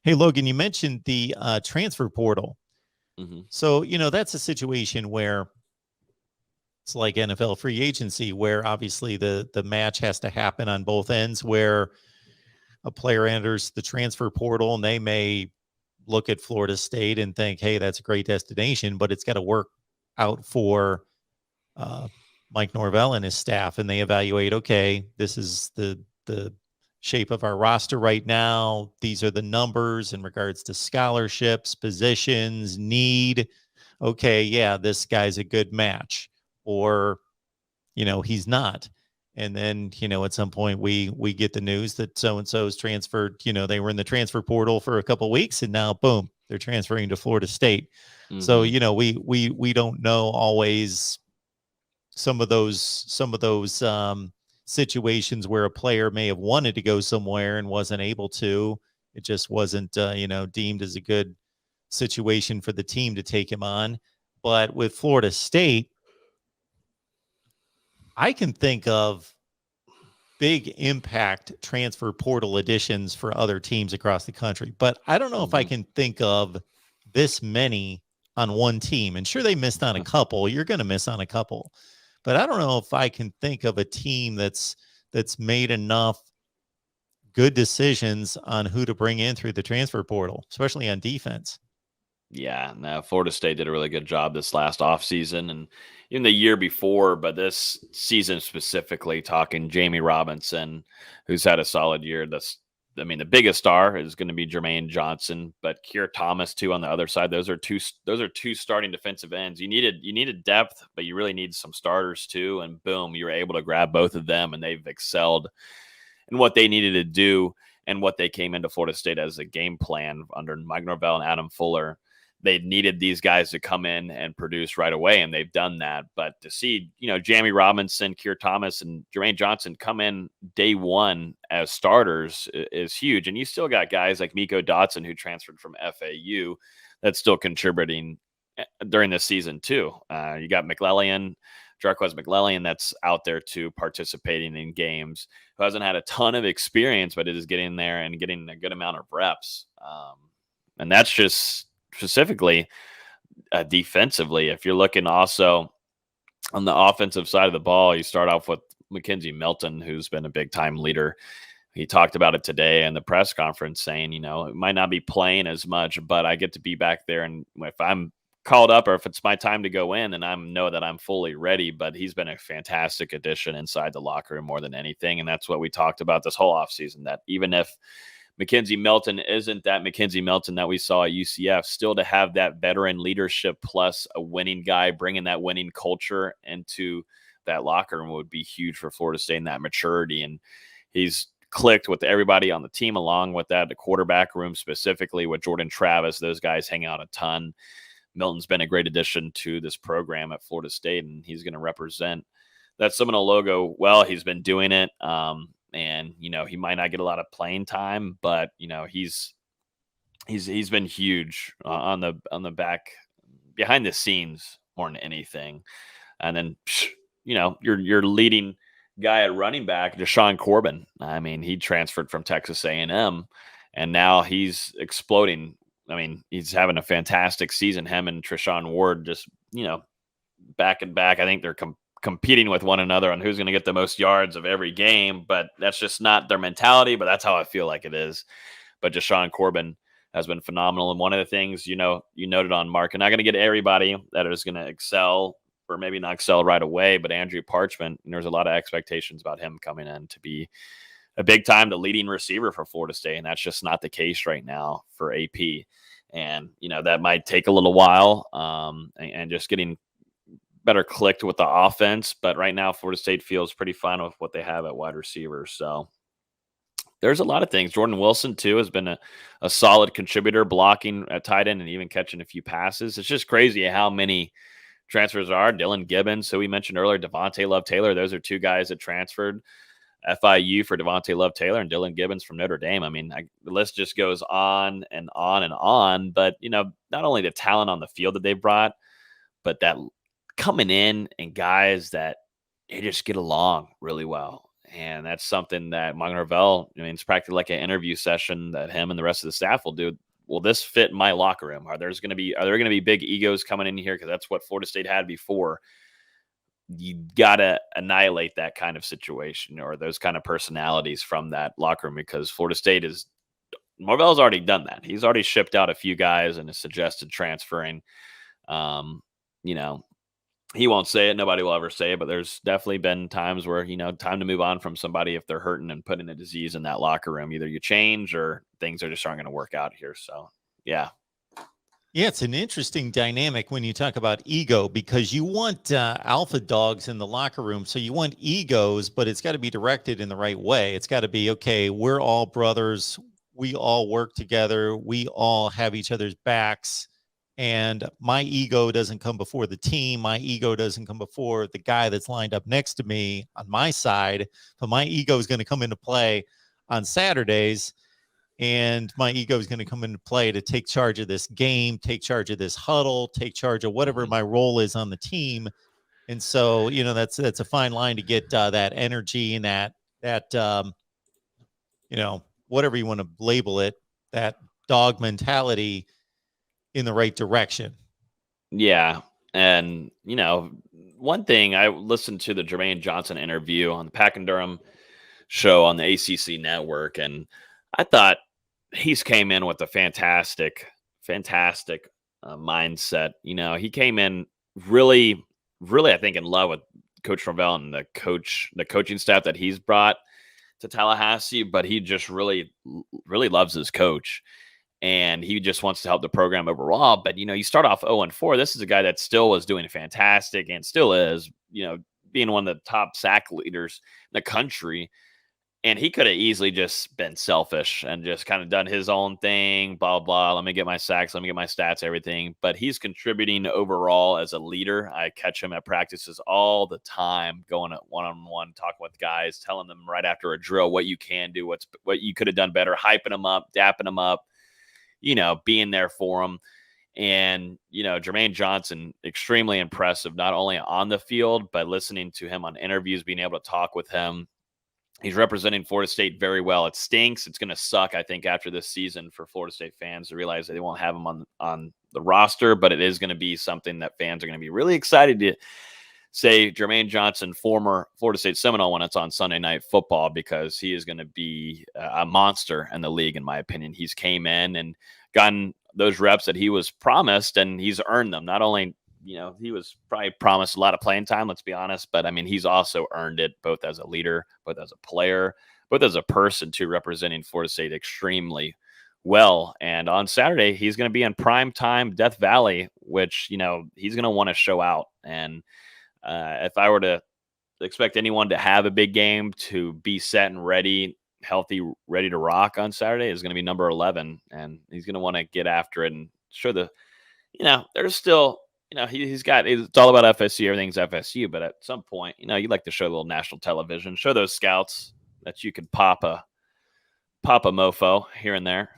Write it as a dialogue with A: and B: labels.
A: Hey, Logan, you mentioned the transfer portal.
B: Mm-hmm.
A: So, that's a situation where it's like NFL free agency, where obviously the match has to happen on both ends, where a player enters the transfer portal and they may look at Florida State and think, hey, that's a great destination, but it's got to work out for uh, Mike Norvell and his staff. And they evaluate, okay, this is the shape of our roster right now. These are the numbers in regards to scholarships, positions, need. Okay, yeah, this guy's a good match. Or, he's not. And then, at some point we get the news that so and so's transferred, they were in the transfer portal for a couple of weeks and now boom, they're transferring to Florida State. So,
B: Mm-hmm.
A: we don't know always some of those situations where a player may have wanted to go somewhere and wasn't able to. It just wasn't deemed as a good situation for the team to take him on. But with Florida State, I can think of big impact transfer portal additions for other teams across the country, but I don't know if I
B: Mm-hmm.
A: can think of this many on one team. And sure, they missed on a couple. You're going to miss on a couple, but I don't know if I can think of a team that's made enough good decisions on who to bring in through the transfer portal, especially on defense.
B: Yeah, no, Florida State did a really good job this last offseason and in the year before, but this season specifically, talking Jamie Robinson, who's had a solid year. The biggest star is going to be Jermaine Johnson, but Keir Thomas too on the other side. Those are two starting defensive ends. You needed depth, but you really need some starters too. And boom, you were able to grab both of them, and they've excelled in what they needed to do and what they came into Florida State as a game plan under Mike Norvell and Adam Fuller. They needed these guys to come in and produce right away, and they've done that. But to see, Jamie Robinson, Keir Thomas, and Jermaine Johnson come in day one as starters is huge. And you still got guys like Miko Dotson, who transferred from FAU, that's still contributing during this season too. You got Jarquez McClellion, that's out there too, participating in games, who hasn't had a ton of experience, but it is getting there and getting a good amount of reps. And that's just specifically defensively. If you're looking also on the offensive side of the ball, you start off with Mckenzie Milton, who's been a big time leader. He talked about it today in the press conference, saying, it might not be playing as much, but I get to be back there. And if I'm called up or if it's my time to go in, and I know that I'm fully ready. But he's been a fantastic addition inside the locker room more than anything. And that's what we talked about this whole offseason, that even if Mckenzie Milton isn't that Mckenzie Milton that we saw at UCF, still to have that veteran leadership plus a winning guy, bringing that winning culture into that locker room would be huge for Florida State, and that maturity. And he's clicked with everybody on the team, along with that, the quarterback room specifically with Jordan Travis. Those guys hang out a ton. Milton's been a great addition to this program at Florida State, and he's going to represent that Seminole logo well. He's been doing it. And he might not get a lot of playing time, but he's been huge on the back, behind the scenes more than anything. And then your leading guy at running back, Deshaun Corbin. I mean, he transferred from Texas A&M, and now he's exploding. I mean, he's having a fantastic season. Him and Treshaun Ward just back and back. I think they're competing with one another on who's going to get the most yards of every game, but that's just not their mentality. But that's how I feel like it is. But Deshaun Corbin has been phenomenal. And one of the things, you noted on, Mark, and not going to get everybody that is going to excel, or maybe not excel right away, but Andrew Parchman, there's a lot of expectations about him coming in to be a big time, the leading receiver for Florida State. And that's just not the case right now for AP. And, that might take a little while, and just getting better clicked with the offense. But right now, Florida State feels pretty fine with what they have at wide receiver. So there's a lot of things. Jordan Wilson, too, has been a solid contributor, blocking at tight end and even catching a few passes. It's just crazy how many transfers are. Dylan Gibbons, who we mentioned earlier, Devontae Love-Taylor. Those are two guys that transferred. FIU for Devontae Love-Taylor and Dylan Gibbons from Notre Dame. I mean, the list just goes on and on and on. But, not only the talent on the field that they brought, but that coming in and guys that they just get along really well. And that's something that Norvell, I mean, it's practically like an interview session that him and the rest of the staff will do. Will this fit in my locker room? Are there going to be big egos coming in here? Because that's what Florida State had before. You got to annihilate that kind of situation or those kind of personalities from that locker room, because Florida State Norvell's already done that. He's already shipped out a few guys and has suggested transferring. He won't say it. Nobody will ever say it, but there's definitely been times where, time to move on from somebody if they're hurting and putting a disease in that locker room. Either you change or things are just aren't going to work out here. So, yeah.
A: Yeah, it's an interesting dynamic when you talk about ego, because you want alpha dogs in the locker room. So you want egos, but it's got to be directed in the right way. It's got to be, okay, we're all brothers. We all work together. We all have each other's backs. And my ego doesn't come before the team. My ego doesn't come before the guy that's lined up next to me on my side. But my ego is going to come into play on Saturdays. And my ego is going to come into play to take charge of this game, take charge of this huddle, take charge of whatever my role is on the team. And so, that's a fine line to get that energy and that whatever you want to label it, that dog mentality in the right direction.
B: Yeah. And, one thing, I listened to the Jermaine Johnson interview on the Pack and Durham show on the ACC network, and I thought he's came in with a fantastic mindset. He came in really, really, I think, in love with Coach Norvell and the coaching staff that he's brought to Tallahassee, but he just really, really loves his coach. And he just wants to help the program overall. But, you start off 0-4. This is a guy that still was doing fantastic and still is, being one of the top sack leaders in the country. And he could have easily just been selfish and just kind of done his own thing, blah, blah. Let me get my sacks. Let me get my stats, everything. But he's contributing overall as a leader. I catch him at practices all the time, going at one-on-one, talking with guys, telling them right after a drill what you can do, what you could have done better, hyping them up, dapping them up, being there for them. And, Jermaine Johnson, extremely impressive, not only on the field, but listening to him on interviews, being able to talk with him. He's representing Florida State very well. It stinks. It's going to suck, I think, after this season for Florida State fans to realize that they won't have him on the roster, but it is going to be something that fans are going to be really excited to say Jermaine Johnson, former Florida State Seminole, when it's on Sunday Night Football, because he is going to be a monster in the league, in my opinion. He's came in and gotten those reps that he was promised, and he's earned them. Not only, he was probably promised a lot of playing time, let's be honest, but I mean, he's also earned it, both as a leader, both as a player, both as a person too, representing Florida State extremely well. And on Saturday, he's going to be in prime time Death Valley, which, he's going to want to show out. And if I were to expect anyone to have a big game, to be set and ready, healthy, ready to rock on Saturday, is going to be number 11. And he's going to want to get after it and show there's still, it's all about FSU. Everything's FSU. But at some point, you'd like to show a little national television, show those scouts that you could pop a mofo here and there.